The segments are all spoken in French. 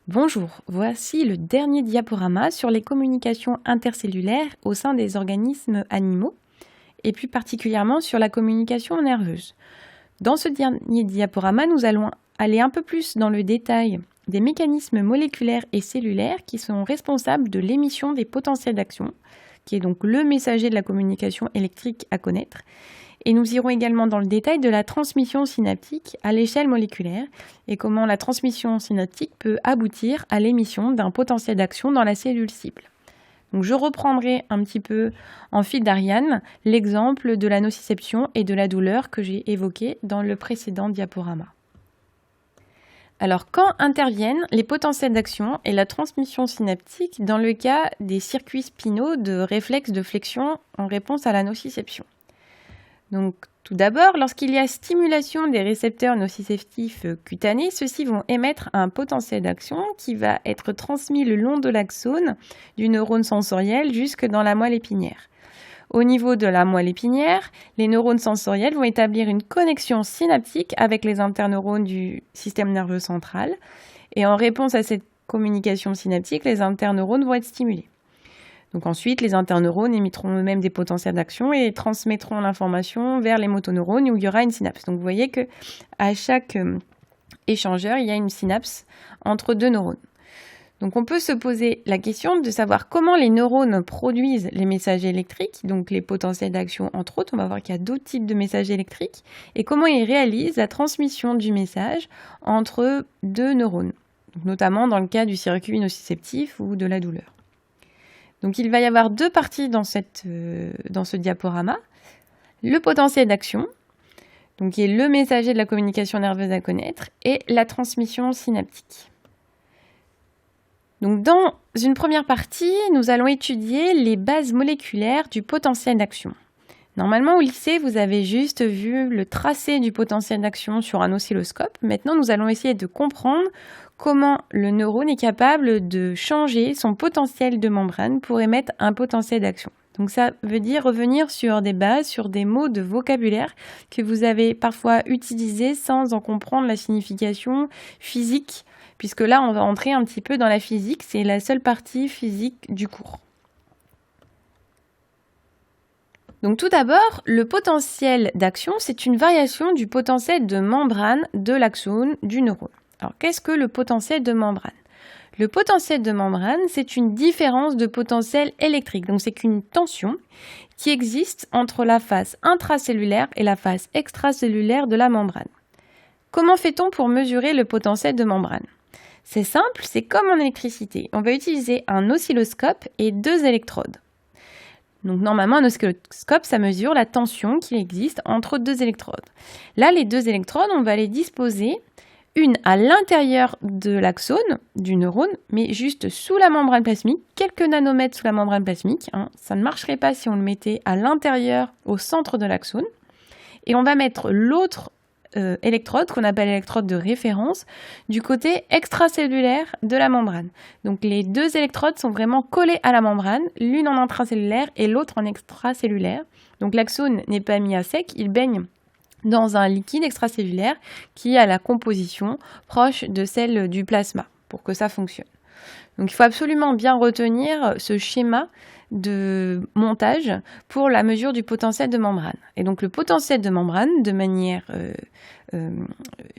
Bonjour, voici le dernier diaporama sur les communications intercellulaires au sein des organismes animaux et plus particulièrement sur la communication nerveuse. Dans ce dernier diaporama, nous allons aller un peu plus dans le détail des mécanismes moléculaires et cellulaires qui sont responsables de l'émission des potentiels d'action, qui est donc le messager de la communication électrique à connaître. Et nous irons également dans le détail de la transmission synaptique à l'échelle moléculaire et comment la transmission synaptique peut aboutir à l'émission d'un potentiel d'action dans la cellule cible. Donc je reprendrai un petit peu en fil d'Ariane l'exemple de la nociception et de la douleur que j'ai évoqué dans le précédent diaporama. Alors, quand interviennent les potentiels d'action et la transmission synaptique dans le cas des circuits spinaux de réflexes de flexion en réponse à la nociception? Donc, tout d'abord, lorsqu'il y a stimulation des récepteurs nociceptifs cutanés, ceux-ci vont émettre un potentiel d'action qui va être transmis le long de l'axone du neurone sensoriel jusque dans la moelle épinière. Au niveau de la moelle épinière, les neurones sensoriels vont établir une connexion synaptique avec les interneurones du système nerveux central. Et en réponse à cette communication synaptique, les interneurones vont être stimulés. Donc ensuite, les interneurones émettront eux-mêmes des potentiels d'action et transmettront l'information vers les motoneurones où il y aura une synapse. Donc vous voyez qu'à chaque échangeur, il y a une synapse entre deux neurones. Donc on peut se poser la question de savoir comment les neurones produisent les messages électriques, donc les potentiels d'action entre autres. On va voir qu'il y a d'autres types de messages électriques et comment ils réalisent la transmission du message entre deux neurones, donc notamment dans le cas du circuit nociceptif ou de la douleur. Donc il va y avoir deux parties dans ce diaporama. Le potentiel d'action, donc qui est le messager de la communication nerveuse à connaître, et la transmission synaptique. Donc dans une première partie, nous allons étudier les bases moléculaires du potentiel d'action. Normalement, au lycée, vous avez juste vu le tracé du potentiel d'action sur un oscilloscope. Maintenant, nous allons essayer de comprendre comment le neurone est capable de changer son potentiel de membrane pour émettre un potentiel d'action. Donc ça veut dire revenir sur des bases, sur des mots de vocabulaire que vous avez parfois utilisés sans en comprendre la signification physique, puisque là, on va entrer un petit peu dans la physique. C'est la seule partie physique du cours. Donc tout d'abord, le potentiel d'action, c'est une variation du potentiel de membrane de l'axone du neurone. Alors qu'est-ce que le potentiel de membrane? Le potentiel de membrane, c'est une différence de potentiel électrique. Donc c'est qu'une tension qui existe entre la face intracellulaire et la face extracellulaire de la membrane. Comment fait-on pour mesurer le potentiel de membrane? C'est simple, c'est comme en électricité. On va utiliser un oscilloscope et deux électrodes. Donc normalement, un oscilloscope, ça mesure la tension qui existe entre deux électrodes. Là, les deux électrodes, on va les disposer, une à l'intérieur de l'axone du neurone, mais juste sous la membrane plasmique, quelques nanomètres sous la membrane plasmique. Ça ne marcherait pas si on le mettait à l'intérieur, au centre de l'axone. Et on va mettre l'autre électrode, qu'on appelle l'électrode de référence, du côté extracellulaire de la membrane. Donc les deux électrodes sont vraiment collées à la membrane, l'une en intracellulaire et l'autre en extracellulaire. Donc l'axone n'est pas mis à sec, il baigne dans un liquide extracellulaire qui a la composition proche de celle du plasma pour que ça fonctionne. Donc il faut absolument bien retenir ce schéma de montage pour la mesure du potentiel de membrane. Et donc le potentiel de membrane, de manière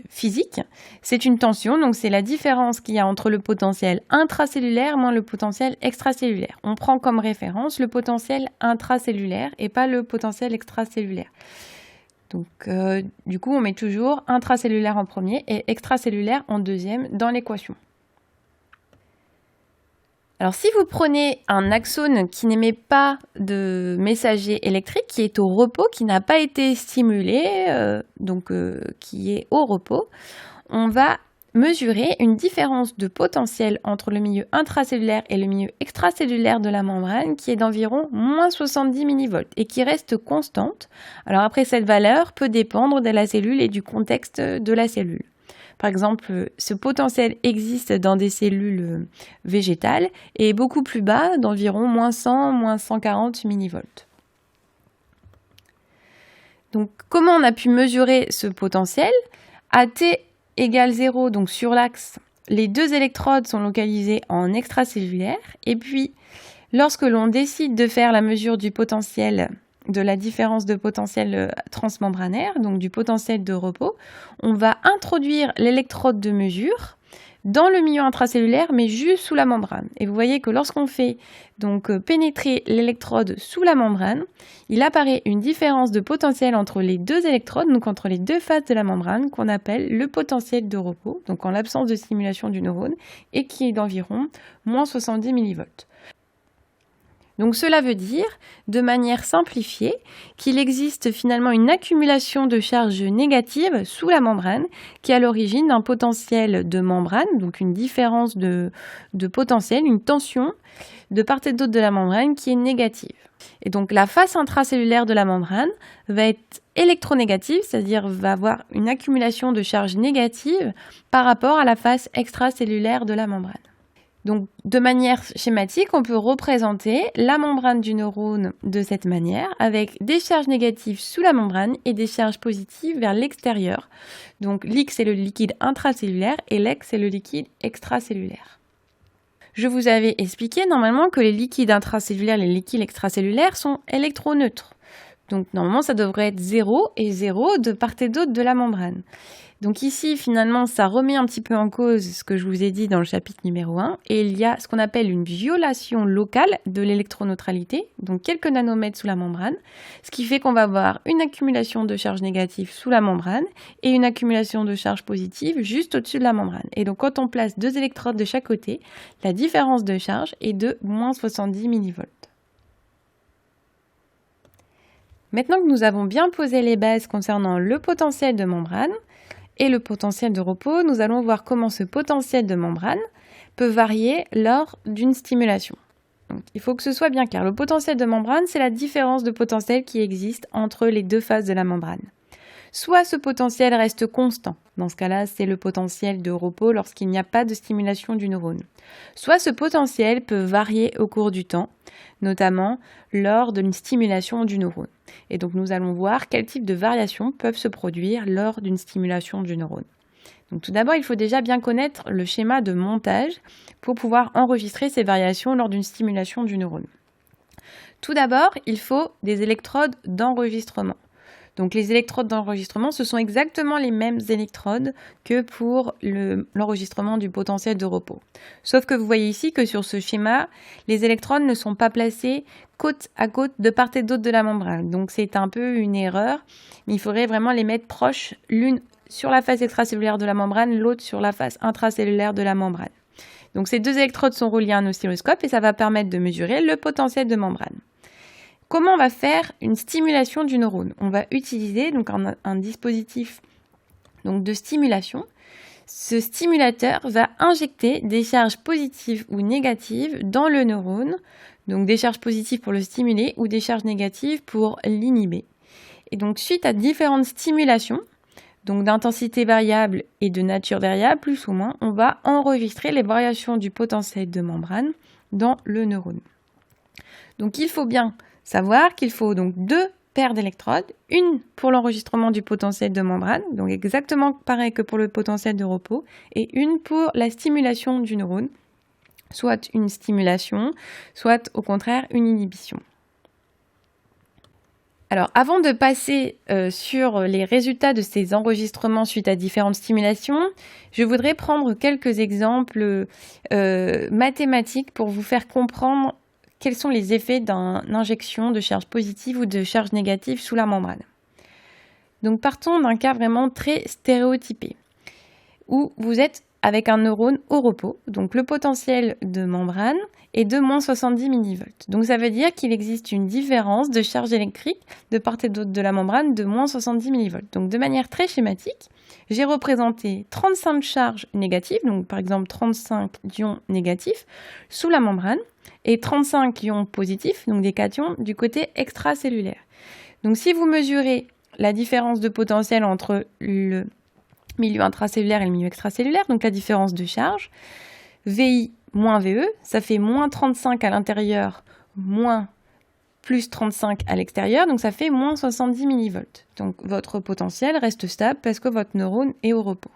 physique, c'est une tension, donc c'est la différence qu'il y a entre le potentiel intracellulaire moins le potentiel extracellulaire. On prend comme référence le potentiel intracellulaire et pas le potentiel extracellulaire. Donc du coup, on met toujours intracellulaire en premier et extracellulaire en deuxième dans l'équation. Alors si vous prenez un axone qui n'émet pas de messager électrique, qui est au repos, qui n'a pas été stimulé, qui est au repos, on va mesurer une différence de potentiel entre le milieu intracellulaire et le milieu extracellulaire de la membrane qui est d'environ moins 70 millivolts et qui reste constante. Alors après, cette valeur peut dépendre de la cellule et du contexte de la cellule. Par exemple, ce potentiel existe dans des cellules végétales et est beaucoup plus bas, d'environ moins 100, moins 140 millivolts. Donc, comment on a pu mesurer ce potentiel? À t égale 0, donc sur l'axe les 2 électrodes sont localisées en extracellulaire. Et puis, lorsque l'on décide de faire la mesure du potentiel, de la différence de potentiel transmembranaire, donc du potentiel de repos, on va introduire l'électrode de mesure dans le milieu intracellulaire, mais juste sous la membrane. Et vous voyez que lorsqu'on fait donc pénétrer l'électrode sous la membrane, il apparaît une différence de potentiel entre les 2 électrodes, donc entre les 2 faces de la membrane, qu'on appelle le potentiel de repos, donc en l'absence de stimulation du neurone, et qui est d'environ moins 70 millivolts. Donc cela veut dire, de manière simplifiée, qu'il existe finalement une accumulation de charges négatives sous la membrane qui est à l'origine d'un potentiel de membrane, donc une différence de potentiel, une tension de part et d'autre de la membrane qui est négative. Et donc la face intracellulaire de la membrane va être électronégative, c'est-à-dire va avoir une accumulation de charges négatives par rapport à la face extracellulaire de la membrane. Donc, de manière schématique, on peut représenter la membrane du neurone de cette manière, avec des charges négatives sous la membrane et des charges positives vers l'extérieur. Donc, l'X c'est le liquide intracellulaire et l'X c'est le liquide extracellulaire. Je vous avais expliqué normalement que les liquides intracellulaires et les liquides extracellulaires sont électroneutres. Donc, normalement, ça devrait être 0 et 0 de part et d'autre de la membrane. Donc ici, finalement, ça remet un petit peu en cause ce que je vous ai dit dans le chapitre numéro 1. Et il y a ce qu'on appelle une violation locale de l'électroneutralité, donc quelques nanomètres sous la membrane, ce qui fait qu'on va avoir une accumulation de charges négatives sous la membrane et une accumulation de charges positives juste au-dessus de la membrane. Et donc quand on place 2 électrodes de chaque côté, la différence de charge est de moins 70 millivolts. Maintenant que nous avons bien posé les bases concernant le potentiel de membrane, et le potentiel de repos, nous allons voir comment ce potentiel de membrane peut varier lors d'une stimulation. Donc, il faut que ce soit bien clair. Le potentiel de membrane, c'est la différence de potentiel qui existe entre les 2 faces de la membrane. Soit ce potentiel reste constant, dans ce cas-là, c'est le potentiel de repos lorsqu'il n'y a pas de stimulation du neurone. Soit ce potentiel peut varier au cours du temps, notamment lors d'une stimulation du neurone. Et donc nous allons voir quel type de variations peuvent se produire lors d'une stimulation du neurone. Donc tout d'abord, il faut déjà bien connaître le schéma de montage pour pouvoir enregistrer ces variations lors d'une stimulation du neurone. Tout d'abord, il faut des électrodes d'enregistrement. Donc les électrodes d'enregistrement, ce sont exactement les mêmes électrodes que pour l'enregistrement du potentiel de repos. Sauf que vous voyez ici que sur ce schéma, les électrodes ne sont pas placées côte à côte de part et d'autre de la membrane. Donc c'est un peu une erreur, mais il faudrait vraiment les mettre proches, l'une sur la face extracellulaire de la membrane, l'autre sur la face intracellulaire de la membrane. Donc ces 2 électrodes sont reliées à un oscilloscope et ça va permettre de mesurer le potentiel de membrane. Comment on va faire une stimulation du neurone? On va utiliser donc un dispositif donc, de stimulation. Ce stimulateur va injecter des charges positives ou négatives dans le neurone, donc des charges positives pour le stimuler ou des charges négatives pour l'inhiber. Et donc suite à différentes stimulations, donc d'intensité variable et de nature variable, plus ou moins, on va enregistrer les variations du potentiel de membrane dans le neurone. Donc il faut bien savoir qu'il faut donc 2 paires d'électrodes, une pour l'enregistrement du potentiel de membrane, donc exactement pareil que pour le potentiel de repos, et une pour la stimulation du neurone, soit une stimulation, soit au contraire une inhibition. Alors avant de passer sur les résultats de ces enregistrements suite à différentes stimulations, je voudrais prendre quelques exemples mathématiques pour vous faire comprendre quels sont les effets d'une injection de charge positive ou de charge négative sous la membrane. Donc partons d'un cas vraiment très stéréotypé, où vous êtes avec un neurone au repos, donc le potentiel de membrane est de moins 70 millivolts. Donc ça veut dire qu'il existe une différence de charge électrique de part et d'autre de la membrane de moins 70 millivolts. Donc de manière très schématique, j'ai représenté 35 charges négatives, donc par exemple 35 ions négatifs, sous la membrane, et 35 ions positifs, donc des cations, du côté extracellulaire. Donc si vous mesurez la différence de potentiel entre le milieu intracellulaire et le milieu extracellulaire, donc la différence de charge, VI moins VE, ça fait moins 35 à l'intérieur, moins plus 35 à l'extérieur, donc ça fait moins 70 millivolts. Donc votre potentiel reste stable parce que votre neurone est au repos.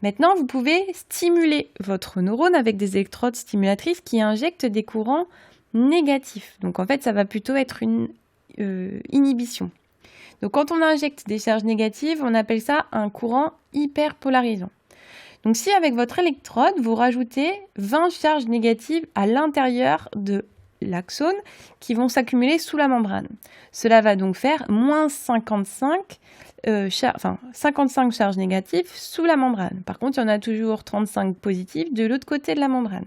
Maintenant, vous pouvez stimuler votre neurone avec des électrodes stimulatrices qui injectent des courants négatifs. Donc en fait, ça va plutôt être une inhibition. Donc quand on injecte des charges négatives, on appelle ça un courant hyperpolarisant. Donc si avec votre électrode, vous rajoutez 20 charges négatives à l'intérieur de l'axone qui vont s'accumuler sous la membrane. Cela va donc faire moins 55 charges négatives sous la membrane. Par contre, il y en a toujours 35 positives de l'autre côté de la membrane.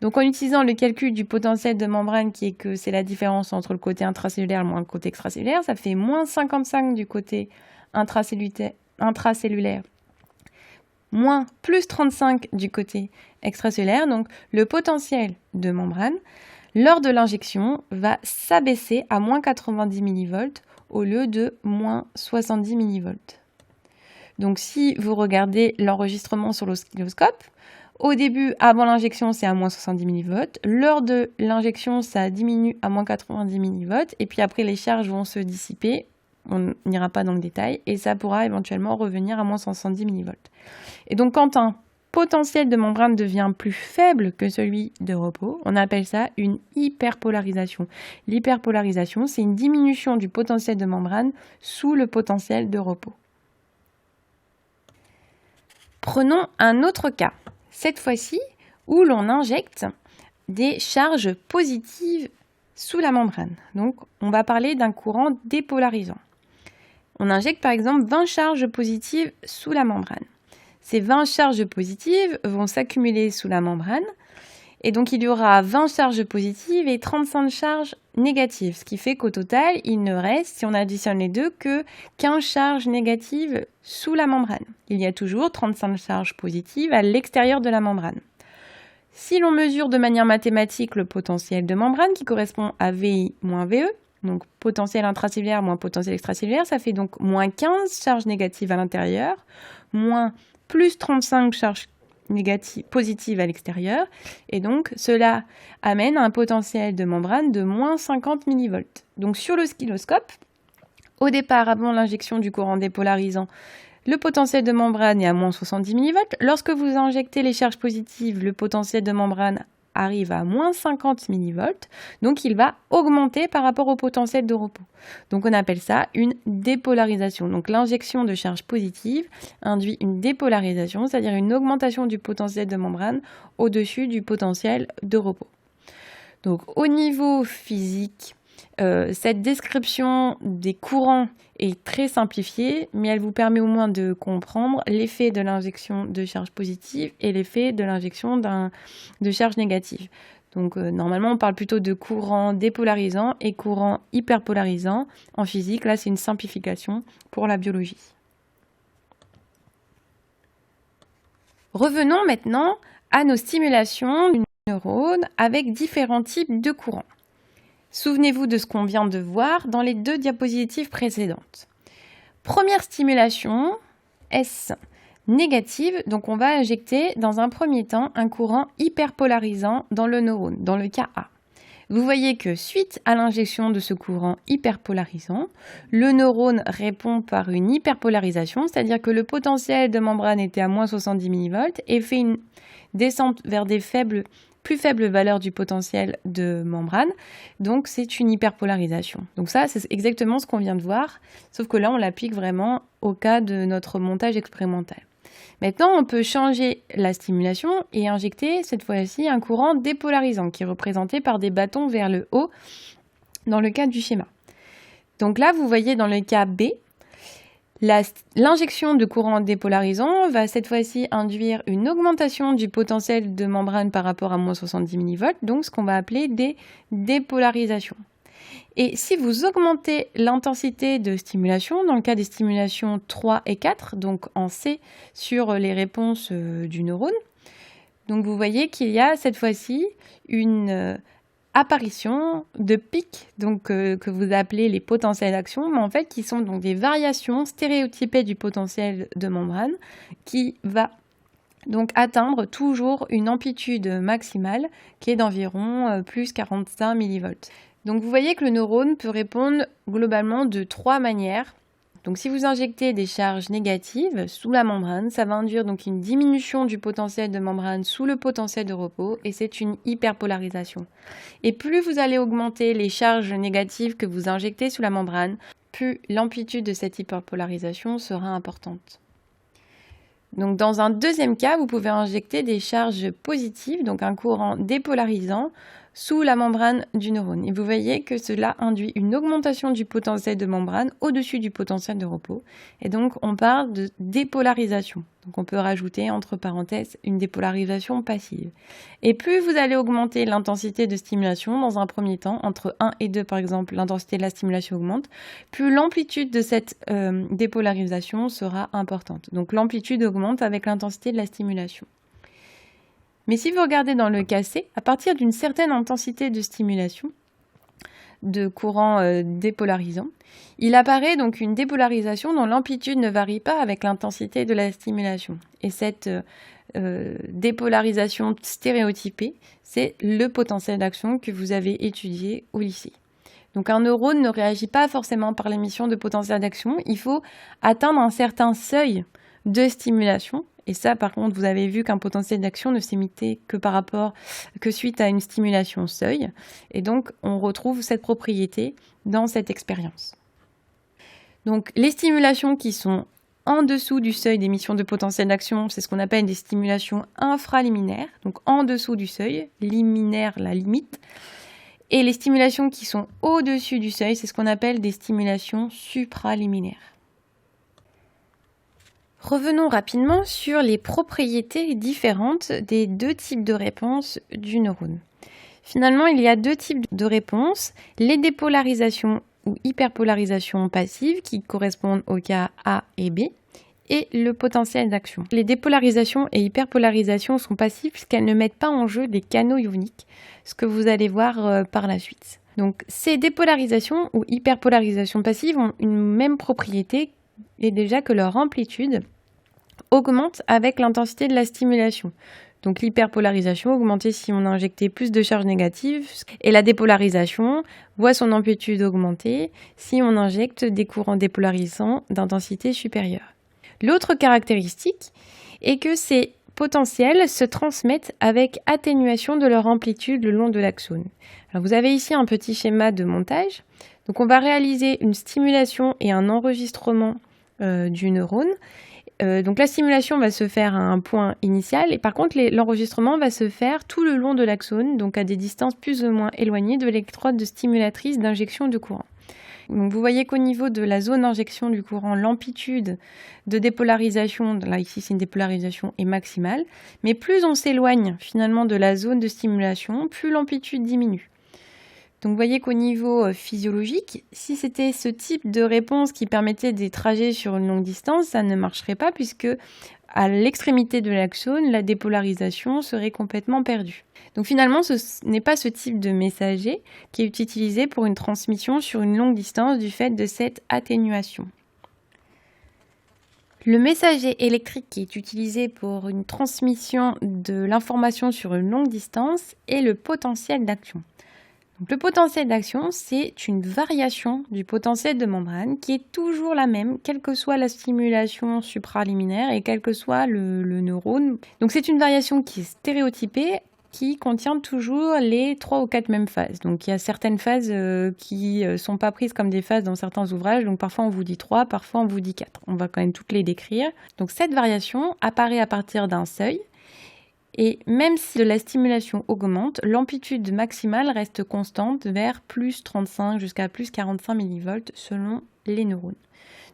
Donc en utilisant le calcul du potentiel de membrane, qui est que c'est la différence entre le côté intracellulaire moins le côté extracellulaire, ça fait moins 55 du côté intracellulaire, moins plus 35 du côté extracellulaire. Donc le potentiel de membrane, lors de l'injection, va s'abaisser à moins 90 mV au lieu de moins 70 mV. Donc si vous regardez l'enregistrement sur l'oscilloscope, au début, avant l'injection, c'est à moins 70 mV. Lors de l'injection, ça diminue à moins 90 mV. Et puis après, les charges vont se dissiper. On n'ira pas dans le détail. Et ça pourra éventuellement revenir à moins 170 mV. Et donc, quand un potentiel de membrane devient plus faible que celui de repos, on appelle ça une hyperpolarisation. L'hyperpolarisation, c'est une diminution du potentiel de membrane sous le potentiel de repos. Prenons un autre cas. Cette fois-ci, où l'on injecte des charges positives sous la membrane. Donc, on va parler d'un courant dépolarisant. On injecte par exemple 20 charges positives sous la membrane. Ces 20 charges positives vont s'accumuler sous la membrane. Et donc, il y aura 20 charges positives et 35 charges négatives. Ce qui fait qu'au total, il ne reste, si on additionne les deux, que 15 charges négatives sous la membrane. Il y a toujours 35 charges positives à l'extérieur de la membrane. Si l'on mesure de manière mathématique le potentiel de membrane, qui correspond à VI moins VE, donc potentiel intracellulaire moins potentiel extracellulaire, ça fait donc moins 15 charges négatives à l'intérieur, moins plus 35 charges positives à l'extérieur, et donc cela amène à un potentiel de membrane de moins 50 mV. Donc sur l'oscilloscope, au départ, avant l'injection du courant dépolarisant, le potentiel de membrane est à moins 70 mV. Lorsque vous injectez les charges positives, le potentiel de membrane arrive à moins 50 mV, donc il va augmenter par rapport au potentiel de repos. Donc on appelle ça une dépolarisation. Donc l'injection de charges positives induit une dépolarisation, c'est-à-dire une augmentation du potentiel de membrane au-dessus du potentiel de repos. Donc au niveau physique, cette description des courants est très simplifiée, mais elle vous permet au moins de comprendre l'effet de l'injection de charges positives et l'effet de l'injection de charges négatives. Donc normalement, on parle plutôt de courant dépolarisant et courant hyperpolarisant. En physique, là, c'est une simplification pour la biologie. Revenons maintenant à nos stimulations du neurone avec différents types de courants. Souvenez-vous de ce qu'on vient de voir dans les deux diapositives précédentes. Première stimulation, S négative, donc on va injecter dans un premier temps un courant hyperpolarisant dans le neurone, dans le cas A. Vous voyez que suite à l'injection de ce courant hyperpolarisant, le neurone répond par une hyperpolarisation, c'est-à-dire que le potentiel de membrane était à moins 70 mV et fait une descente vers des plus faible valeur du potentiel de membrane, donc c'est une hyperpolarisation. Donc ça, c'est exactement ce qu'on vient de voir, sauf que là, on l'applique vraiment au cas de notre montage expérimental. Maintenant, on peut changer la stimulation et injecter cette fois-ci un courant dépolarisant qui est représenté par des bâtons vers le haut dans le cas du schéma. Donc là, vous voyez dans le cas B, l'injection de courant dépolarisant va cette fois-ci induire une augmentation du potentiel de membrane par rapport à moins 70 mV, donc ce qu'on va appeler des dépolarisations. Et si vous augmentez l'intensité de stimulation, dans le cas des stimulations 3 et 4, donc en C sur les réponses du neurone, donc vous voyez qu'il y a cette fois-ci une apparition de pics, donc que vous appelez les potentiels d'action, mais en fait qui sont donc des variations stéréotypées du potentiel de membrane qui va donc atteindre toujours une amplitude maximale qui est d'environ plus 45 mV. Donc vous voyez que le neurone peut répondre globalement de trois manières, Donc si vous injectez des charges négatives sous la membrane, ça va induire donc une diminution du potentiel de membrane sous le potentiel de repos et c'est une hyperpolarisation. Et plus vous allez augmenter les charges négatives que vous injectez sous la membrane, plus l'amplitude de cette hyperpolarisation sera importante. Donc dans un deuxième cas, vous pouvez injecter des charges positives, donc un courant dépolarisant, sous la membrane du neurone. Et vous voyez que cela induit une augmentation du potentiel de membrane au-dessus du potentiel de repos. Et donc on parle de dépolarisation. Donc on peut rajouter entre parenthèses une dépolarisation passive. Et plus vous allez augmenter l'intensité de stimulation dans un premier temps, entre 1 et 2 par exemple, l'intensité de la stimulation augmente, plus l'amplitude de cette dépolarisation sera importante. Donc l'amplitude augmente avec l'intensité de la stimulation. Mais si vous regardez dans le cas C, à partir d'une certaine intensité de stimulation, de courant dépolarisant, il apparaît donc une dépolarisation dont l'amplitude ne varie pas avec l'intensité de la stimulation. Et cette dépolarisation stéréotypée, c'est le potentiel d'action que vous avez étudié au lycée. Donc un neurone ne réagit pas forcément par l'émission de potentiel d'action, il faut atteindre un certain seuil de stimulation. Et ça, par contre, vous avez vu qu'un potentiel d'action ne s'émettait que suite à une stimulation seuil. Et donc, on retrouve cette propriété dans cette expérience. Donc, les stimulations qui sont en dessous du seuil d'émission de potentiel d'action, c'est ce qu'on appelle des stimulations infraliminaires. Donc, en dessous du seuil, liminaire, la limite. Et les stimulations qui sont au-dessus du seuil, c'est ce qu'on appelle des stimulations supraliminaires. Revenons rapidement sur les propriétés différentes des deux types de réponses du neurone. Finalement, il y a deux types de réponses, les dépolarisations ou hyperpolarisations passives qui correspondent aux cas A et B, et le potentiel d'action. Les dépolarisations et hyperpolarisations sont passives puisqu'elles ne mettent pas en jeu des canaux ioniques, ce que vous allez voir par la suite. Donc, ces dépolarisations ou hyperpolarisations passives ont une même propriété, et déjà que leur amplitude augmente avec l'intensité de la stimulation. Donc l'hyperpolarisation augmentée si on a injecté plus de charges négatives et la dépolarisation voit son amplitude augmenter si on injecte des courants dépolarisants d'intensité supérieure. L'autre caractéristique est que ces potentiels se transmettent avec atténuation de leur amplitude le long de l'axone. Alors vous avez ici un petit schéma de montage. Donc on va réaliser une stimulation et un enregistrement du neurone. Donc la stimulation va se faire à un point initial et par contre l'enregistrement va se faire tout le long de l'axone, donc à des distances plus ou moins éloignées de l'électrode stimulatrice d'injection de courant. Donc vous voyez qu'au niveau de la zone d'injection du courant, l'amplitude de dépolarisation, là ici c'est une dépolarisation, est maximale, mais plus on s'éloigne finalement de la zone de stimulation, plus l'amplitude diminue. Donc vous voyez qu'au niveau physiologique, si c'était ce type de réponse qui permettait des trajets sur une longue distance, ça ne marcherait pas puisque à l'extrémité de l'axone, la dépolarisation serait complètement perdue. Donc finalement, ce n'est pas ce type de messager qui est utilisé pour une transmission sur une longue distance du fait de cette atténuation. Le messager électrique qui est utilisé pour une transmission de l'information sur une longue distance est le potentiel d'action. Donc, le potentiel d'action, c'est une variation du potentiel de membrane qui est toujours la même, quelle que soit la stimulation supraliminaire et quel que soit le neurone. Donc c'est une variation qui est stéréotypée, qui contient toujours les 3 ou 4 mêmes phases. Donc il y a certaines phases qui ne sont pas prises comme des phases dans certains ouvrages, donc parfois on vous dit 3, parfois on vous dit 4. On va quand même toutes les décrire. Donc cette variation apparaît à partir d'un seuil. Et même si la stimulation augmente, l'amplitude maximale reste constante vers plus 35 jusqu'à plus 45 mV selon les neurones.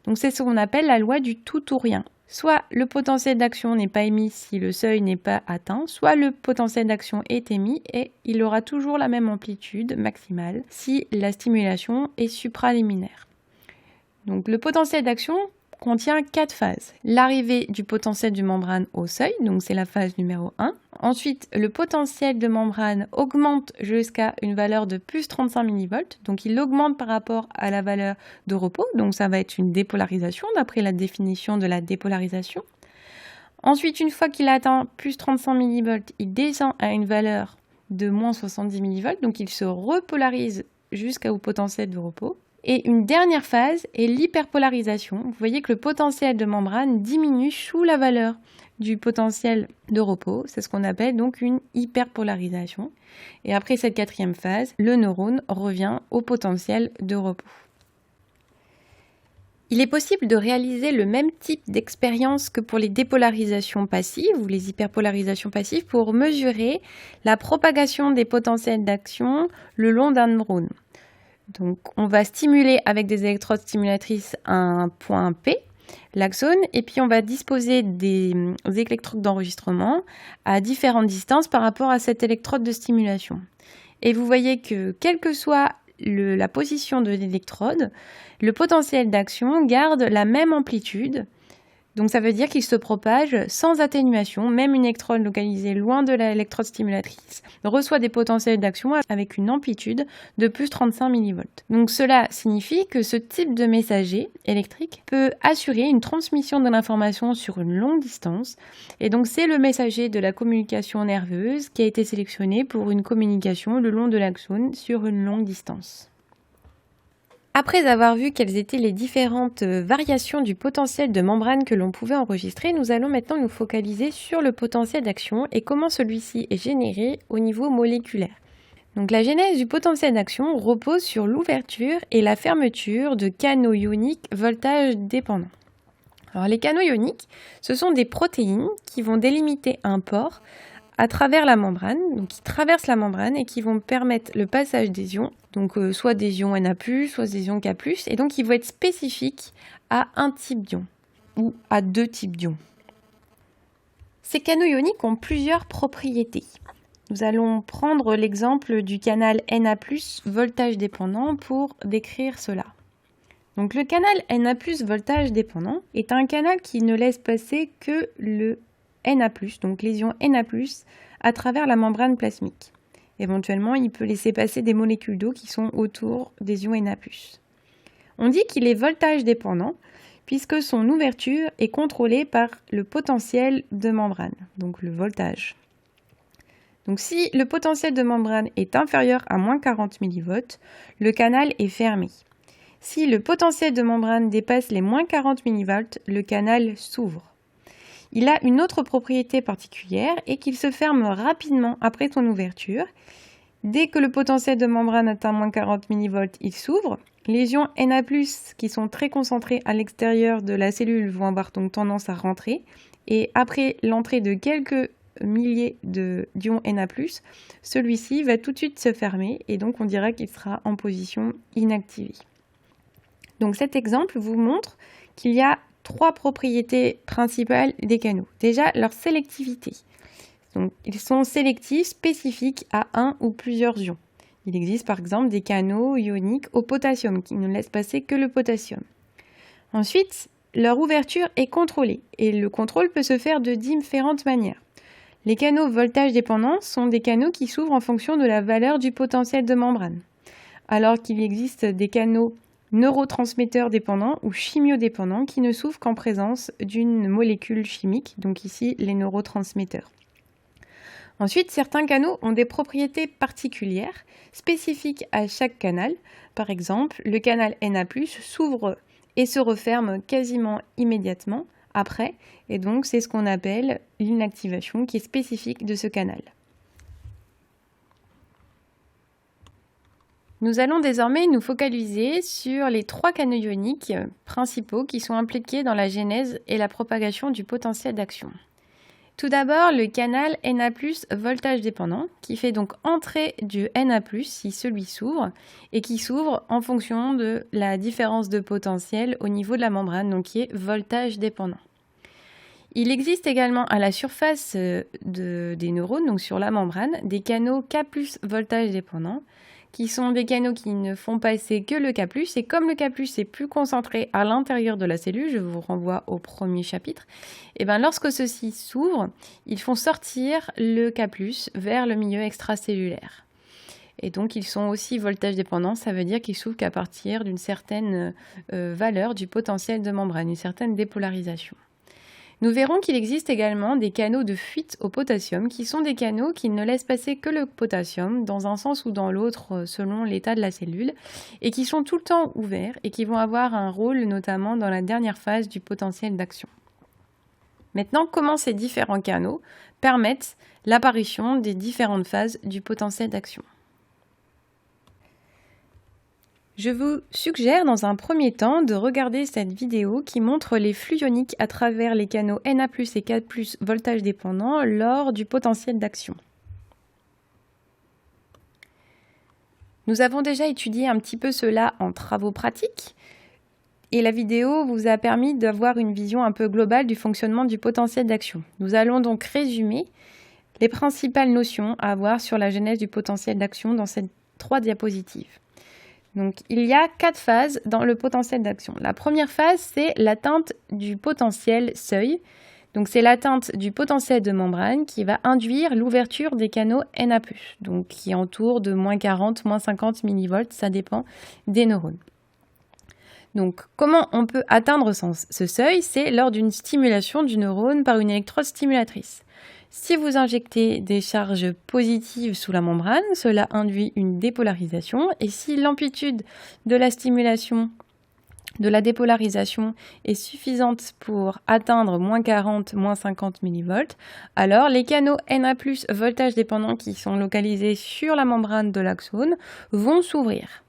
Donc c'est ce qu'on appelle la loi du tout ou rien. Soit le potentiel d'action n'est pas émis si le seuil n'est pas atteint, soit le potentiel d'action est émis et il aura toujours la même amplitude maximale si la stimulation est supraliminaire. Donc le potentiel d'action contient 4 phases. L'arrivée du potentiel de membrane au seuil, donc c'est la phase numéro 1. Ensuite, le potentiel de membrane augmente jusqu'à une valeur de plus 35 mV, donc il augmente par rapport à la valeur de repos, donc ça va être une dépolarisation d'après la définition de la dépolarisation. Ensuite, une fois qu'il a atteint plus 35 mV, il descend à une valeur de moins 70 mV, donc il se repolarise jusqu'au potentiel de repos. Et une dernière phase est l'hyperpolarisation. Vous voyez que le potentiel de membrane diminue sous la valeur du potentiel de repos. C'est ce qu'on appelle donc une hyperpolarisation. Et après cette quatrième phase, le neurone revient au potentiel de repos. Il est possible de réaliser le même type d'expérience que pour les dépolarisations passives ou les hyperpolarisations passives pour mesurer la propagation des potentiels d'action le long d'un neurone. Donc, on va stimuler avec des électrodes stimulatrices un point P, l'axone, et puis on va disposer des électrodes d'enregistrement à différentes distances par rapport à cette électrode de stimulation. Et vous voyez que, quelle que soit la position de l'électrode, le potentiel d'action garde la même amplitude. Donc ça veut dire qu'il se propage sans atténuation. Même une électrode localisée loin de l'électrode stimulatrice reçoit des potentiels d'action avec une amplitude de plus 35 mV. Donc cela signifie que ce type de messager électrique peut assurer une transmission de l'information sur une longue distance. Et donc c'est le messager de la communication nerveuse qui a été sélectionné pour une communication le long de l'axone sur une longue distance. Après avoir vu quelles étaient les différentes variations du potentiel de membrane que l'on pouvait enregistrer, nous allons maintenant nous focaliser sur le potentiel d'action et comment celui-ci est généré au niveau moléculaire. Donc la genèse du potentiel d'action repose sur l'ouverture et la fermeture de canaux ioniques voltage dépendants. Alors les canaux ioniques, ce sont des protéines qui vont délimiter un pore à travers la membrane, donc qui traversent la membrane et qui vont permettre le passage des ions, donc soit des ions Na+, soit des ions K+, et donc ils vont être spécifiques à un type d'ion ou à deux types d'ions. Ces canaux ioniques ont plusieurs propriétés. Nous allons prendre l'exemple du canal Na+, voltage dépendant, pour décrire cela. Donc le canal Na+, voltage dépendant, est un canal qui ne laisse passer que le Na+, donc les ions Na+, à travers la membrane plasmique. Éventuellement, il peut laisser passer des molécules d'eau qui sont autour des ions Na+. On dit qu'il est voltage dépendant puisque son ouverture est contrôlée par le potentiel de membrane, donc le voltage. Donc si le potentiel de membrane est inférieur à moins 40 mV, le canal est fermé. Si le potentiel de membrane dépasse les moins 40 mV, le canal s'ouvre. Il a une autre propriété particulière et qu'il se ferme rapidement après son ouverture. Dès que le potentiel de membrane atteint moins 40 mV, il s'ouvre. Les ions Na+, qui sont très concentrés à l'extérieur de la cellule, vont avoir donc tendance à rentrer. Et après l'entrée de quelques milliers d'ions Na+, celui-ci va tout de suite se fermer et donc on dira qu'il sera en position inactivée. Donc cet exemple vous montre qu'il y a trois propriétés principales des canaux. Déjà, leur sélectivité. Donc, ils sont sélectifs, spécifiques à un ou plusieurs ions. Il existe par exemple des canaux ioniques au potassium qui ne laissent passer que le potassium. Ensuite, leur ouverture est contrôlée et le contrôle peut se faire de différentes manières. Les canaux voltage dépendants sont des canaux qui s'ouvrent en fonction de la valeur du potentiel de membrane, alors qu'il existe des canaux neurotransmetteurs dépendants ou chimiodépendants qui ne s'ouvrent qu'en présence d'une molécule chimique, donc ici les neurotransmetteurs. Ensuite, certains canaux ont des propriétés particulières spécifiques à chaque canal. Par exemple, le canal Na+, s'ouvre et se referme quasiment immédiatement après, et donc c'est ce qu'on appelle l'inactivation qui est spécifique de ce canal. Nous allons désormais nous focaliser sur les trois canaux ioniques principaux qui sont impliqués dans la genèse et la propagation du potentiel d'action. Tout d'abord, le canal Na+, voltage dépendant, qui fait donc entrer du Na+, si celui s'ouvre, et qui s'ouvre en fonction de la différence de potentiel au niveau de la membrane, donc qui est voltage dépendant. Il existe également à la surface des neurones, donc sur la membrane, des canaux K+, voltage dépendant, qui sont des canaux qui ne font passer que le K+, et comme le K+, est plus concentré à l'intérieur de la cellule, je vous renvoie au premier chapitre, et bien lorsque ceux-ci s'ouvrent, ils font sortir le K+, vers le milieu extracellulaire. Et donc ils sont aussi voltage dépendants, ça veut dire qu'ils s'ouvrent qu'à partir d'une certaine valeur du potentiel de membrane, une certaine dépolarisation. Nous verrons qu'il existe également des canaux de fuite au potassium qui sont des canaux qui ne laissent passer que le potassium dans un sens ou dans l'autre selon l'état de la cellule et qui sont tout le temps ouverts et qui vont avoir un rôle notamment dans la dernière phase du potentiel d'action. Maintenant, comment ces différents canaux permettent l'apparition des différentes phases du potentiel d'action ? Je vous suggère dans un premier temps de regarder cette vidéo qui montre les flux ioniques à travers les canaux Na+ et K+ voltage dépendant lors du potentiel d'action. Nous avons déjà étudié un petit peu cela en travaux pratiques et la vidéo vous a permis d'avoir une vision un peu globale du fonctionnement du potentiel d'action. Nous allons donc résumer les principales notions à avoir sur la genèse du potentiel d'action dans ces 3 diapositives. Donc, il y a 4 phases dans le potentiel d'action. La première phase, c'est l'atteinte du potentiel seuil. Donc, c'est l'atteinte du potentiel de membrane qui va induire l'ouverture des canaux Na+, donc qui entoure de moins 40, moins 50 millivolts, ça dépend des neurones. Donc, comment on peut atteindre ce seuil? C'est lors d'une stimulation du neurone par une électrode stimulatrice. Si vous injectez des charges positives sous la membrane, cela induit une dépolarisation. Et si l'amplitude de la stimulation de la dépolarisation est suffisante pour atteindre moins 40, moins 50 millivolts, alors les canaux Na+, voltage dépendant qui sont localisés sur la membrane de l'axone vont s'ouvrir.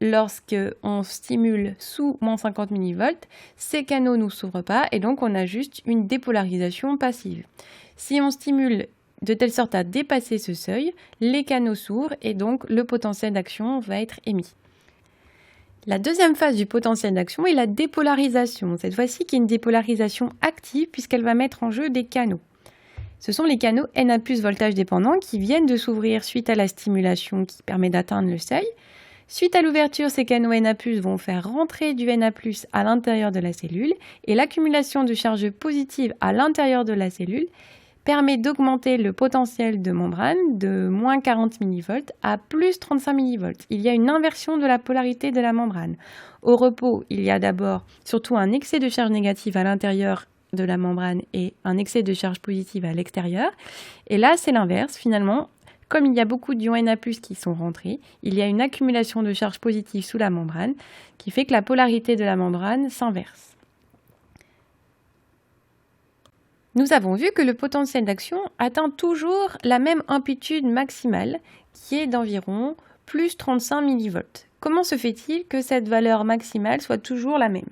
Lorsque on stimule sous moins 50 millivolts, ces canaux ne s'ouvrent pas et donc on a juste une dépolarisation passive. Si on stimule de telle sorte à dépasser ce seuil, les canaux s'ouvrent et donc le potentiel d'action va être émis. La deuxième phase du potentiel d'action est la dépolarisation. Cette fois-ci qui est une dépolarisation active puisqu'elle va mettre en jeu des canaux. Ce sont les canaux Na+ voltage dépendant qui viennent de s'ouvrir suite à la stimulation qui permet d'atteindre le seuil. Suite à l'ouverture, ces canaux Na+ vont faire rentrer du Na+ à l'intérieur de la cellule et l'accumulation de charges positives à l'intérieur de la cellule permet d'augmenter le potentiel de membrane de moins 40 millivolts à plus 35 millivolts. Il y a une inversion de la polarité de la membrane. Au repos, il y a d'abord surtout un excès de charge négative à l'intérieur de la membrane et un excès de charge positive à l'extérieur. Et là, c'est l'inverse. Finalement, comme il y a beaucoup d'ions Na+ qui sont rentrés, il y a une accumulation de charges positives sous la membrane qui fait que la polarité de la membrane s'inverse. Nous avons vu que le potentiel d'action atteint toujours la même amplitude maximale qui est d'environ plus 35 millivolts. Comment se fait-il que cette valeur maximale soit toujours la même?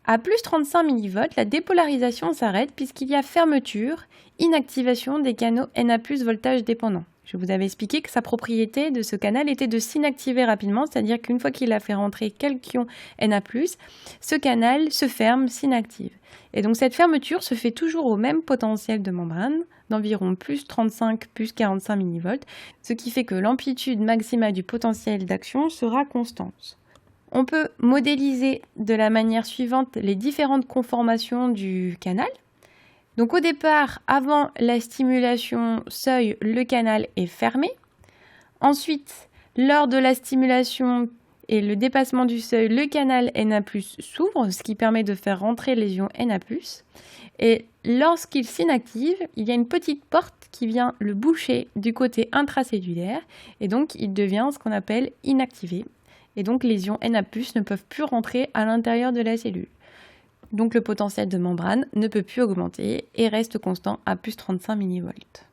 À plus 35 millivolts, la dépolarisation s'arrête puisqu'il y a fermeture, inactivation des canaux Na+ voltage dépendant. Je vous avais expliqué que sa propriété de ce canal était de s'inactiver rapidement, c'est-à-dire qu'une fois qu'il a fait rentrer quelques ions Na+, ce canal se ferme, s'inactive. Et donc cette fermeture se fait toujours au même potentiel de membrane, d'environ plus 35, plus 45 millivolts, ce qui fait que l'amplitude maximale du potentiel d'action sera constante. On peut modéliser de la manière suivante les différentes conformations du canal. Donc au départ, avant la stimulation seuil, le canal est fermé. Ensuite, lors de la stimulation et le dépassement du seuil, le canal Na+ s'ouvre, ce qui permet de faire rentrer les ions Na+. Et lorsqu'il s'inactive, il y a une petite porte qui vient le boucher du côté intracellulaire et donc il devient ce qu'on appelle inactivé. Et donc les ions Na+ ne peuvent plus rentrer à l'intérieur de la cellule. Donc le potentiel de membrane ne peut plus augmenter et reste constant à plus 35 millivolts.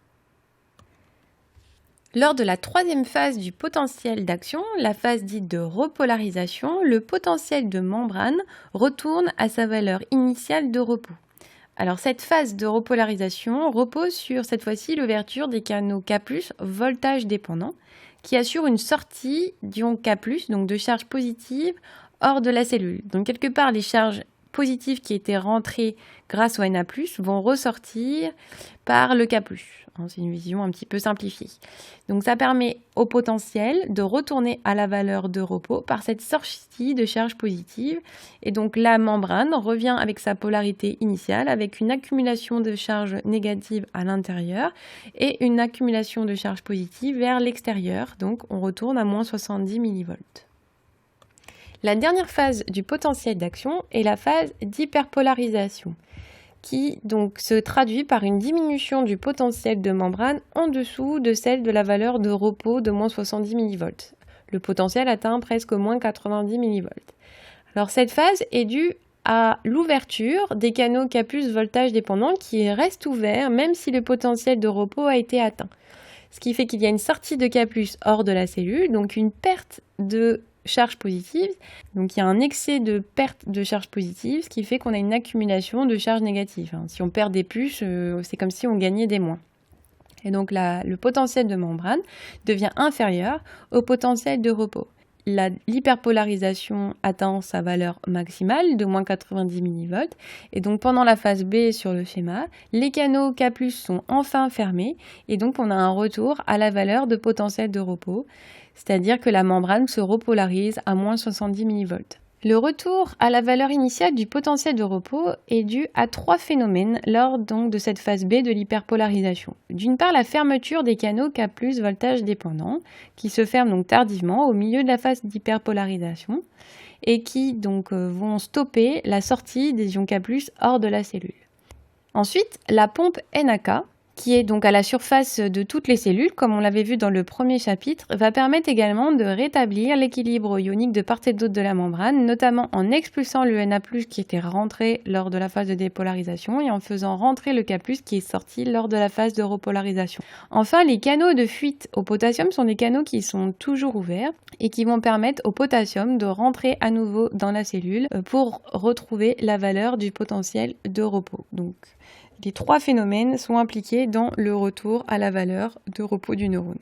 Lors de la troisième phase du potentiel d'action, la phase dite de repolarisation, le potentiel de membrane retourne à sa valeur initiale de repos. Alors cette phase de repolarisation repose sur cette fois-ci l'ouverture des canaux K+, voltage dépendant, qui assure une sortie d'ion K+, donc de charge positive, hors de la cellule. Donc quelque part les charges positives qui étaient rentrées grâce au Na+, vont ressortir par le K+. C'est une vision un petit peu simplifiée. Donc ça permet au potentiel de retourner à la valeur de repos par cette sortie de charge positive. Et donc la membrane revient avec sa polarité initiale, avec une accumulation de charge négative à l'intérieur et une accumulation de charge positive vers l'extérieur. Donc on retourne à moins 70 millivolts. La dernière phase du potentiel d'action est la phase d'hyperpolarisation, qui donc se traduit par une diminution du potentiel de membrane en dessous de celle de la valeur de repos de moins 70 mV. Le potentiel atteint presque moins 90 mV. Alors cette phase est due à l'ouverture des canaux K+ voltage dépendant qui restent ouverts même si le potentiel de repos a été atteint. Ce qui fait qu'il y a une sortie de K+ hors de la cellule, donc une perte de charge positive. Donc il y a un excès de perte de charge positive, ce qui fait qu'on a une accumulation de charge négative. Si on perd des puces, c'est comme si on gagnait des moins. Et donc le potentiel de membrane devient inférieur au potentiel de repos. L'hyperpolarisation atteint sa valeur maximale de moins 90 mV. Et donc pendant la phase B sur le schéma, les canaux K+ sont enfin fermés et donc on a un retour à la valeur de potentiel de repos, c'est-à-dire que la membrane se repolarise à moins 70 mV. Le retour à la valeur initiale du potentiel de repos est dû à 3 phénomènes lors donc de cette phase B de l'hyperpolarisation. D'une part, la fermeture des canaux K+ voltage dépendant, qui se ferment donc tardivement au milieu de la phase d'hyperpolarisation et qui donc vont stopper la sortie des ions K+ hors de la cellule. Ensuite, la pompe NAK, qui est donc à la surface de toutes les cellules, comme on l'avait vu dans le premier chapitre, va permettre également de rétablir l'équilibre ionique de part et d'autre de la membrane, notamment en expulsant le Na+, qui était rentré lors de la phase de dépolarisation, et en faisant rentrer le K+, qui est sorti lors de la phase de repolarisation. Enfin, les canaux de fuite au potassium sont des canaux qui sont toujours ouverts et qui vont permettre au potassium de rentrer à nouveau dans la cellule pour retrouver la valeur du potentiel de repos. Donc, les 3 phénomènes sont impliqués dans le retour à la valeur de repos du neurone.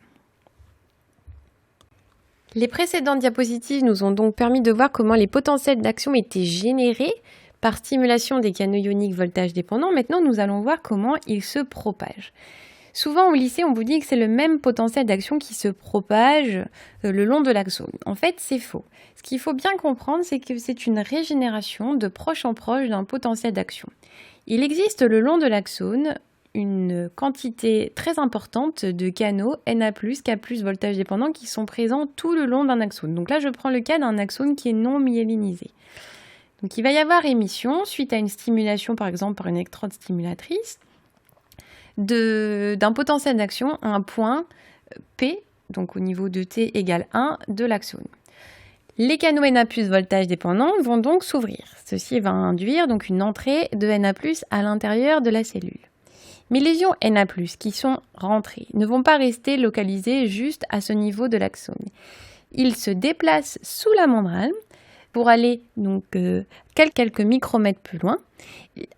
Les précédentes diapositives nous ont donc permis de voir comment les potentiels d'action étaient générés par stimulation des canaux ioniques voltage dépendants. Maintenant, nous allons voir comment ils se propagent. Souvent au lycée, on vous dit que c'est le même potentiel d'action qui se propage le long de l'axone. En fait, c'est faux. Ce qu'il faut bien comprendre, c'est que c'est une régénération de proche en proche d'un potentiel d'action. Il existe le long de l'axone une quantité très importante de canaux Na+, K+ voltage dépendant qui sont présents tout le long d'un axone. Donc là, je prends le cas d'un axone qui est non myélinisé. Donc il va y avoir émission suite à une stimulation, par exemple par une électrode stimulatrice, d'un potentiel d'action à un point P, donc au niveau de T égale 1 de l'axone. Les canaux Na+ voltage dépendant vont donc s'ouvrir. Ceci va induire donc une entrée de Na+ à l'intérieur de la cellule. Mais les ions Na+, qui sont rentrés, ne vont pas rester localisés juste à ce niveau de l'axone. Ils se déplacent sous la membrane pour aller donc quelques micromètres plus loin.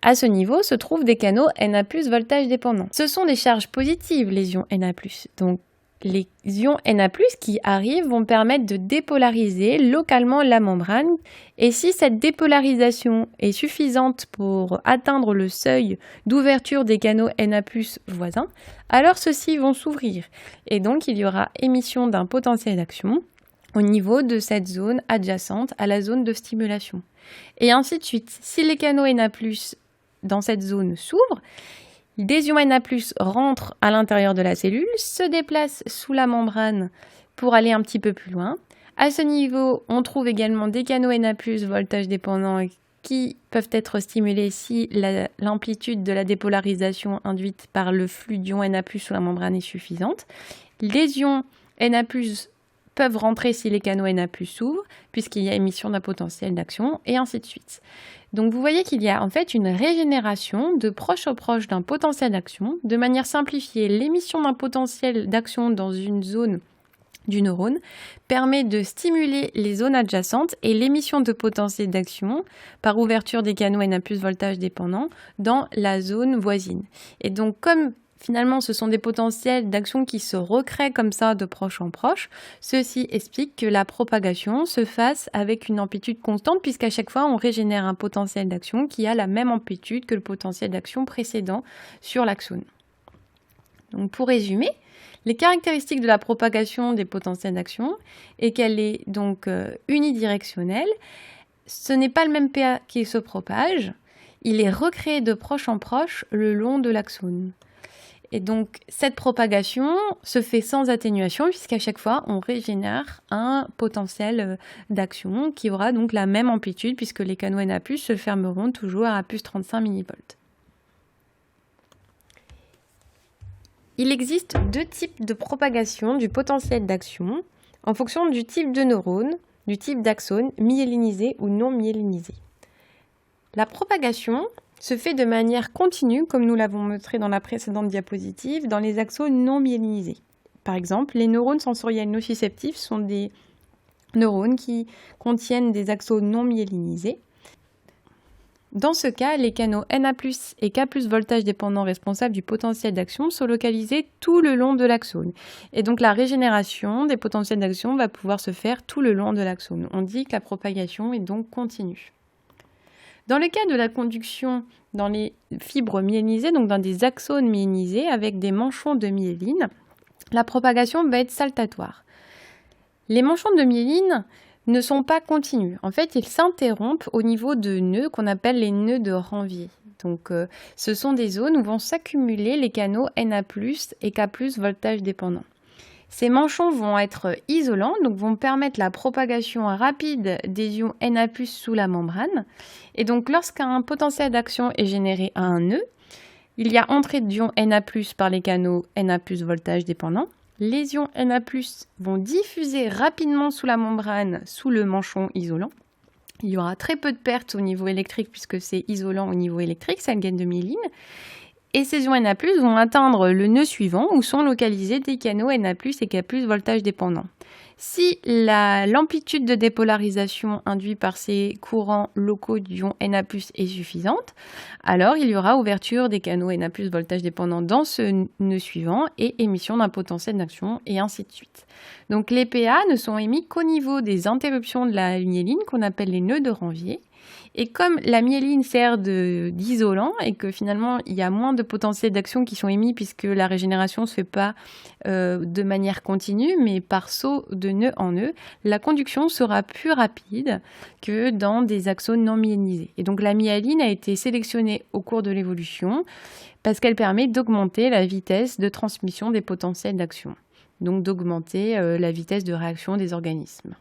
À ce niveau se trouvent des canaux Na+ voltage dépendant. Ce sont des charges positives, les ions Na+. Donc les ions Na+, qui arrivent vont permettre de dépolariser localement la membrane. Et si cette dépolarisation est suffisante pour atteindre le seuil d'ouverture des canaux Na+ voisins, alors ceux-ci vont s'ouvrir. Et donc il y aura émission d'un potentiel d'action au niveau de cette zone adjacente à la zone de stimulation. Et ainsi de suite. Si les canaux Na+, dans cette zone s'ouvrent, des ions Na+ rentrent à l'intérieur de la cellule, se déplacent sous la membrane pour aller un petit peu plus loin. À ce niveau, on trouve également des canaux Na+ voltage dépendant qui peuvent être stimulés si l'amplitude de la dépolarisation induite par le flux d'ions Na+ sous la membrane est suffisante. Les ions Na+ peuvent rentrer si les canaux Na+ s'ouvrent, puisqu'il y a émission d'un potentiel d'action, et ainsi de suite. Donc vous voyez qu'il y a en fait une régénération de proche au proche d'un potentiel d'action. De manière simplifiée, l'émission d'un potentiel d'action dans une zone du neurone permet de stimuler les zones adjacentes et l'émission de potentiel d'action par ouverture des canaux Na+ voltage dépendant dans la zone voisine. Et donc comme finalement, ce sont des potentiels d'action qui se recréent comme ça de proche en proche. Ceci explique que la propagation se fasse avec une amplitude constante puisqu'à chaque fois, on régénère un potentiel d'action qui a la même amplitude que le potentiel d'action précédent sur l'axone. Donc, pour résumer, les caractéristiques de la propagation des potentiels d'action est qu'elle est donc unidirectionnelle. Ce n'est pas le même PA qui se propage. Il est recréé de proche en proche le long de l'axone. Et donc, cette propagation se fait sans atténuation puisqu'à chaque fois, on régénère un potentiel d'action qui aura donc la même amplitude puisque les canaux Na+ se fermeront toujours à plus 35 mV. Il existe deux types de propagation du potentiel d'action en fonction du type de neurone, du type d'axone, myélinisé ou non myélinisé. La propagation se fait de manière continue, comme nous l'avons montré dans la précédente diapositive, dans les axones non myélinisés. Par exemple, les neurones sensoriels nociceptifs sont des neurones qui contiennent des axones non myélinisés. Dans ce cas, les canaux Na+ et K+ voltage dépendants responsables du potentiel d'action sont localisés tout le long de l'axone. Et donc la régénération des potentiels d'action va pouvoir se faire tout le long de l'axone. On dit que la propagation est donc continue. Dans le cas de la conduction dans les fibres myélinisées, donc dans des axones myélinisés avec des manchons de myéline, la propagation va être saltatoire. Les manchons de myéline ne sont pas continus. En fait, ils s'interrompent au niveau de nœuds qu'on appelle les nœuds de Ranvier. Donc, ce sont des zones où vont s'accumuler les canaux Na+ et K+ voltage dépendants. Ces manchons vont être isolants, donc vont permettre la propagation rapide des ions Na+ sous la membrane. Et donc, lorsqu'un potentiel d'action est généré à un nœud, il y a entrée d'ions Na+ par les canaux Na+ voltage dépendant. Les ions Na+ vont diffuser rapidement sous la membrane, sous le manchon isolant. Il y aura très peu de pertes au niveau électrique puisque c'est isolant au niveau électrique, c'est une gaine de myéline. Et ces ions Na+ vont atteindre le nœud suivant où sont localisés des canaux Na+ et K+ voltage dépendant. Si l'amplitude de dépolarisation induite par ces courants locaux d'ions Na+ est suffisante, alors il y aura ouverture des canaux Na+ voltage dépendant dans ce nœud suivant et émission d'un potentiel d'action et ainsi de suite. Donc les PA ne sont émis qu'au niveau des interruptions de la myéline qu'on appelle les nœuds de Ranvier. Et comme la myéline sert d'isolant et que finalement il y a moins de potentiels d'action qui sont émis puisque la régénération ne se fait pas de manière continue mais par saut de nœud en nœud, la conduction sera plus rapide que dans des axones non myélinisés. Et donc la myéline a été sélectionnée au cours de l'évolution parce qu'elle permet d'augmenter la vitesse de transmission des potentiels d'action, donc d'augmenter la vitesse de réaction des organismes.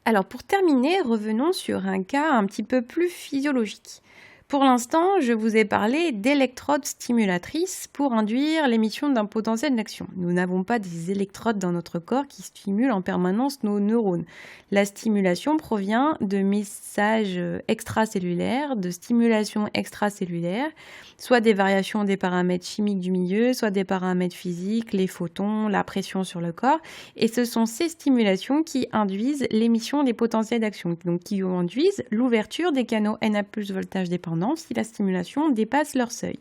Alors pour terminer, revenons sur un cas un petit peu plus physiologique. Pour l'instant, je vous ai parlé d'électrodes stimulatrices pour induire l'émission d'un potentiel d'action. Nous n'avons pas des électrodes dans notre corps qui stimulent en permanence nos neurones. La stimulation provient de messages extracellulaires, de stimulation extracellulaire, soit des variations des paramètres chimiques du milieu, soit des paramètres physiques, les photons, la pression sur le corps. Et ce sont ces stimulations qui induisent l'émission des potentiels d'action, donc qui induisent l'ouverture des canaux Na+ voltage dépendant si la stimulation dépasse leur seuil.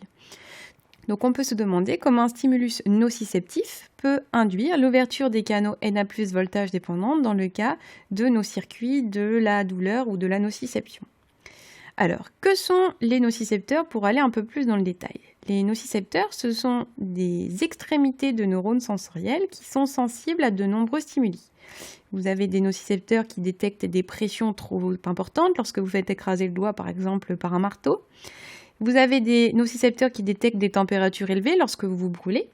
Donc on peut se demander comment un stimulus nociceptif peut induire l'ouverture des canaux Na+ voltage dépendant dans le cas de nos circuits de la douleur ou de la nociception. Alors, que sont les nocicepteurs pour aller un peu plus dans le détail? Les nocicepteurs, ce sont des extrémités de neurones sensoriels qui sont sensibles à de nombreux stimuli. Vous avez des nocicepteurs qui détectent des pressions trop importantes lorsque vous faites écraser le doigt, par exemple, par un marteau. Vous avez des nocicepteurs qui détectent des températures élevées lorsque vous vous brûlez.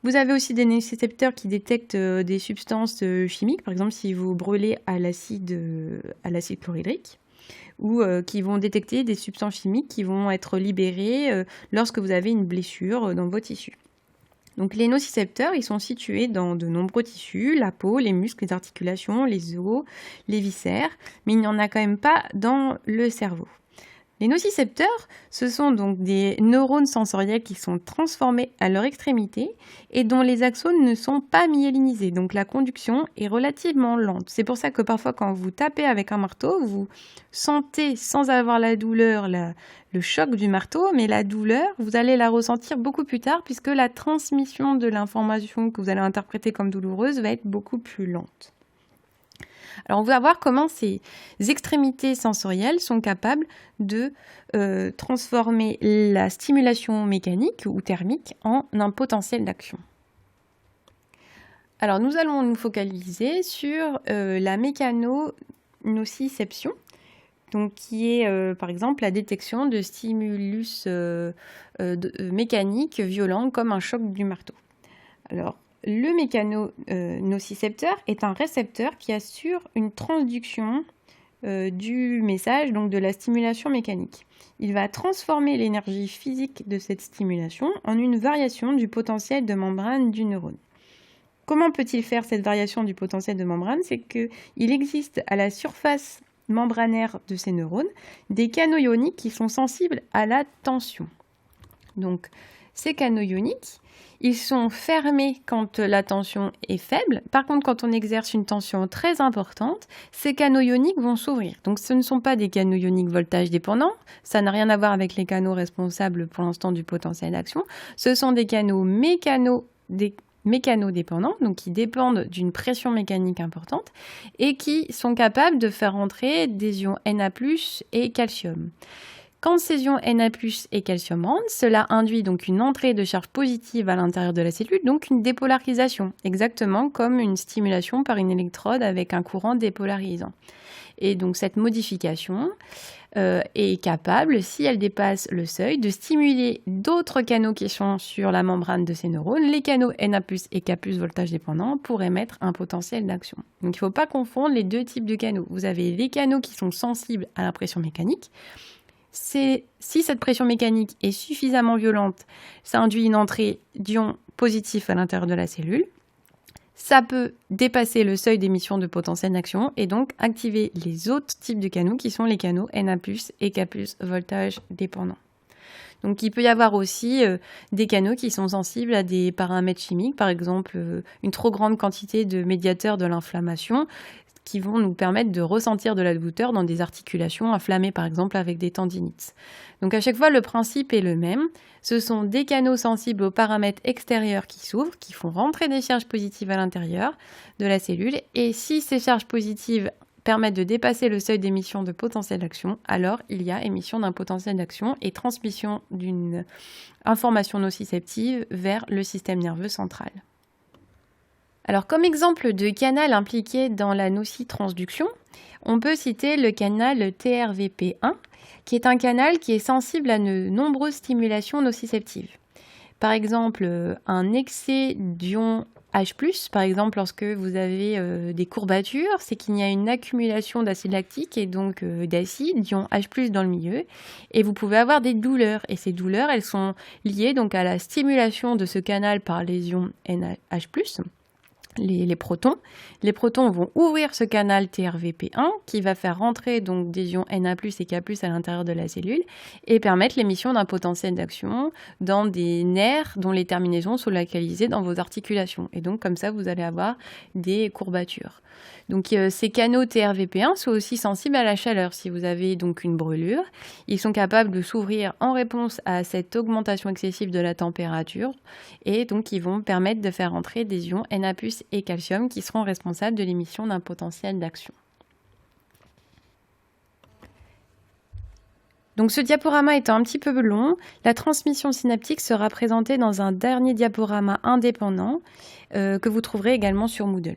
Vous avez aussi des nocicepteurs qui détectent des substances chimiques, par exemple si vous brûlez à l'acide chlorhydrique, ou qui vont détecter des substances chimiques qui vont être libérées lorsque vous avez une blessure dans vos tissus. Donc les nocicepteurs, ils sont situés dans de nombreux tissus, la peau, les muscles, les articulations, les os, les viscères, mais il n'y en a quand même pas dans le cerveau. Les nocicepteurs, ce sont donc des neurones sensoriels qui sont transformés à leur extrémité et dont les axones ne sont pas myélinisés, donc la conduction est relativement lente. C'est pour ça que parfois quand vous tapez avec un marteau, vous sentez sans avoir la douleur le choc du marteau, mais la douleur, vous allez la ressentir beaucoup plus tard puisque la transmission de l'information que vous allez interpréter comme douloureuse va être beaucoup plus lente. Alors on va voir comment ces extrémités sensorielles sont capables de transformer la stimulation mécanique ou thermique en un potentiel d'action. Alors nous allons nous focaliser sur la mécano-nociception, donc qui est par exemple la détection de stimulus mécaniques violents comme un choc du marteau. Alors le mécano-nocicepteur est un récepteur qui assure une transduction du message, donc de la stimulation mécanique. Il va transformer l'énergie physique de cette stimulation en une variation du potentiel de membrane du neurone. Comment peut-il faire cette variation du potentiel de membrane? C'est qu'il existe à la surface membranaire de ces neurones des canaux ioniques qui sont sensibles à la tension. Donc, ces canaux ioniques, ils sont fermés quand la tension est faible. Par contre, quand on exerce une tension très importante, ces canaux ioniques vont s'ouvrir. Donc, ce ne sont pas des canaux ioniques voltage dépendants. Ça n'a rien à voir avec les canaux responsables pour l'instant du potentiel d'action. Ce sont des canaux mécanodépendants, donc qui dépendent d'une pression mécanique importante et qui sont capables de faire entrer des ions Na+ et calcium. Quand ces ions Na+ et calcium rentrent, cela induit donc une entrée de charge positive à l'intérieur de la cellule, donc une dépolarisation, exactement comme une stimulation par une électrode avec un courant dépolarisant. Et donc cette modification est capable, si elle dépasse le seuil, de stimuler d'autres canaux qui sont sur la membrane de ces neurones, les canaux Na+ et K+ voltage dépendant, pour émettre un potentiel d'action. Donc il ne faut pas confondre les deux types de canaux. Vous avez les canaux qui sont sensibles à la pression mécanique. Si cette pression mécanique est suffisamment violente, ça induit une entrée d'ions positifs à l'intérieur de la cellule. Ça peut dépasser le seuil d'émission de potentiel d'action et donc activer les autres types de canaux qui sont les canaux Na+ et K+ voltage dépendants. Donc il peut y avoir aussi des canaux qui sont sensibles à des paramètres chimiques, par exemple une trop grande quantité de médiateurs de l'inflammation, qui vont nous permettre de ressentir de la douleur dans des articulations inflammées, par exemple avec des tendinites. Donc à chaque fois, le principe est le même. Ce sont des canaux sensibles aux paramètres extérieurs qui s'ouvrent, qui font rentrer des charges positives à l'intérieur de la cellule. Et si ces charges positives permettent de dépasser le seuil d'émission de potentiel d'action, alors il y a émission d'un potentiel d'action et transmission d'une information nociceptive vers le système nerveux central. Alors, comme exemple de canal impliqué dans la nocitransduction, on peut citer le canal TRVP1, qui est un canal qui est sensible à de nombreuses stimulations nociceptives. Par exemple, un excès d'ion H+, par exemple lorsque vous avez des courbatures, c'est qu'il y a une accumulation d'acide lactique et donc d'acide, d'ion H+, dans le milieu, et vous pouvez avoir des douleurs. Et ces douleurs, elles sont liées donc à la stimulation de ce canal par les ions NH+, les protons. Les protons vont ouvrir ce canal TRVP1 qui va faire rentrer donc des ions Na+ et K+ à l'intérieur de la cellule et permettre l'émission d'un potentiel d'action dans des nerfs dont les terminaisons sont localisées dans vos articulations. Et donc comme ça, vous allez avoir des courbatures. Donc ces canaux TRVP1 sont aussi sensibles à la chaleur. Si vous avez donc une brûlure, ils sont capables de s'ouvrir en réponse à cette augmentation excessive de la température et donc ils vont permettre de faire entrer des ions Na+ et calcium qui seront responsables de l'émission d'un potentiel d'action. Donc ce diaporama étant un petit peu long, la transmission synaptique sera présentée dans un dernier diaporama indépendant que vous trouverez également sur Moodle.